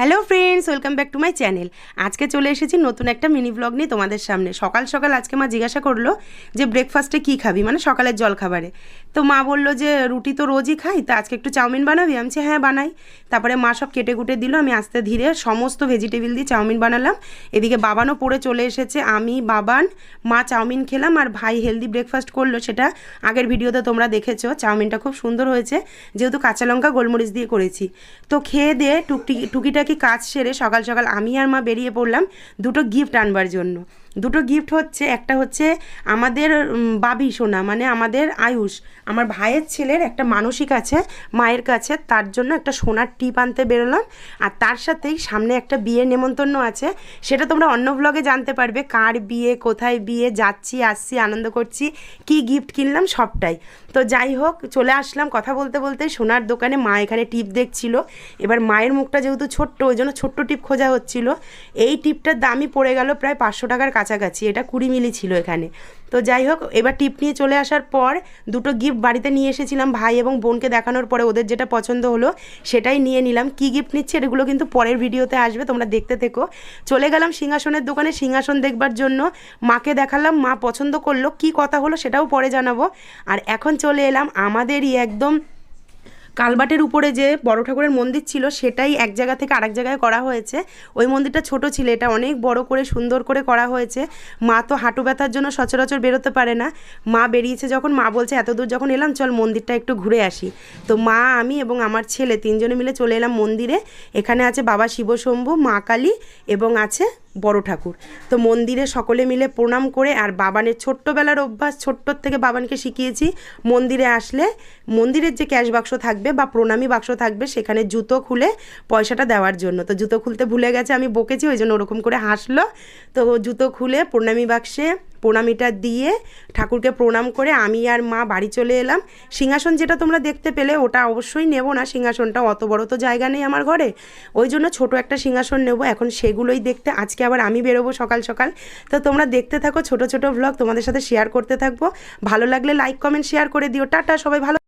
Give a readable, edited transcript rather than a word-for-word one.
Hello friends, welcome back to my channel. আজকে চলে এসেছি নতুন একটা মিনি ব্লগ নিয়ে তোমাদের সামনে। সকাল সকাল আজকে মা জিজ্ঞাসা করলো যে ব্রেকফাস্টে কী খাবি, মানে সকালের জল খাবারে। তো মা বললো যে রুটি তো রোজই খাই, তা আজকে একটু চাউমিন বানাবি? আমি বলছি হ্যাঁ বানাই। তারপরে মা সব কেটে কুটে দিল, আমি আস্তে ধীরে সমস্ত ভেজিটেবিল দিয়ে চাউমিন বানালাম। এদিকে বাবানও পড়ে চলে এসেছে, আমি বাবান মা চাউমিন খেলাম আর ভাই হেলদি ব্রেকফাস্ট করলো। সেটা আগের ভিডিওতে তোমরা দেখেছো। চাউমিনটা খুব সুন্দর হয়েছে, যেহেতু কাঁচা লঙ্কা গোলমরিচ দিয়ে করেছি। তো খেয়ে দিয়ে টুকিটাকি কাজ সেরে সকাল সকাল আমি আর মা বেরিয়ে পড়লাম দুটো গিফট আনবার জন্য। দুটো গিফট হচ্ছে, একটা হচ্ছে আমাদের বাবি সোনা, মানে আমাদের আয়ুষ, আমার ভাইয়ের ছেলের একটা মানসিক আছে মায়ের কাছে, তার জন্য একটা সোনার টিপ আনতে বেরোলাম। আর তার সাথেই সামনে একটা বিয়ের নেমন্তন্ন আছে, সেটা তোমরা অন্য ব্লগে জানতে পারবে, কার বিয়ে, কোথায় বিয়ে, যাচ্ছি আসছি, আনন্দ করছি, কি গিফট কিনলাম সবটাই। তো যাই হোক, চলে আসলাম। কথা বলতে বলতে সোনার দোকানে মা এখানে টিপ দেখছিল। এবার মায়ের মুখটা যেহেতু ছোট্ট, ওই জন্য ছোট্ট টিপ খোঁজা হচ্ছিল। এই টিপটার দামই পড়ে গেল প্রায় 500 টাকার কাছাকাছি, এটা 20 মিলি ছিল এখানে। তো যাই হোক, এবার টিপ নিয়ে চলে আসার পর দুটো গিফট বাড়িতে নিয়ে এসেছিলাম ভাই এবং বোনকে দেখানোর পরে, ওদের যেটা পছন্দ হলো সেটাই নিয়ে নিলাম। কী গিফট নিচ্ছে এগুলো কিন্তু পরের ভিডিওতে আসবে, তোমরা দেখতে থেকো। চলে গেলাম সিংহাসনের দোকানে সিংহাসন দেখবার জন্য, মাকে দেখালাম, মা পছন্দ করলো। কি কথা হলো সেটাও পরে জানাবো। আর এখন চলে এলাম আমাদেরই একদম কালবাটের উপরে যে বড় ঠাকুরের মন্দির ছিল, সেটাই এক জায়গা থেকে আরেক জায়গায় করা হয়েছে। ওই মন্দিরটা ছোট ছিল, এটা অনেক বড় করে সুন্দর করে করা হয়েছে। মা তো হাঁটু ব্যথার জন্য সচরাচর বেরোতে পারে না। মা বেরিয়েছে যখন, মা বলছে এত দূর যখন এলাম চল মন্দিরটা একটু ঘুরে আসি। তো মা, আমি এবং আমার ছেলে তিনজনে মিলে চলে এলাম মন্দিরে। এখানে আছে বাবা শিবশম্ভু, মা কালী এবং আছে বড় ঠাকুর। তো মন্দিরে সকলে মিলে প্রণাম করে, আর বাবানের ছোট্টবেলার অভ্যাস, ছোট্টোর থেকে বাবানকে শিখিয়েছি মন্দিরে আসলে মন্দিরের যে ক্যাশ বাক্স থাকবে বা প্রণামী বাক্স থাকবে, সেখানে জুতো খুলে পয়সাটা দেওয়ার জন্য। তো জুতো খুলতে ভুলে গেছে, আমি বকেছি, ওই জন্য ওরকম করে হাসলো। তো জুতো খুলে প্রণামী বাক্সে প্রণামীটা দিয়ে ঠাকুরকে প্রণাম করে আমি আর মা বাড়ি চলে এলাম। সিংহাসন যেটা তোমরা দেখতে পেলে ওটা অবশ্যই নেব না, সিংহাসনটা অত বড় তো জায়গা নেই আমার ঘরে, ওই জন্য ছোট একটা সিংহাসন নেব। এখন সেগুলোই দেখতে আজকে আবার আমি বেরোবো সকাল সকাল। তো তোমরা দেখতে থাকো, ছোট ছোট ভ্লগ তোমাদের সাথে শেয়ার করতে থাকবো। ভালো লাগলে লাইক কমেন্ট শেয়ার করে দিও। টাটা, সবাই ভালো।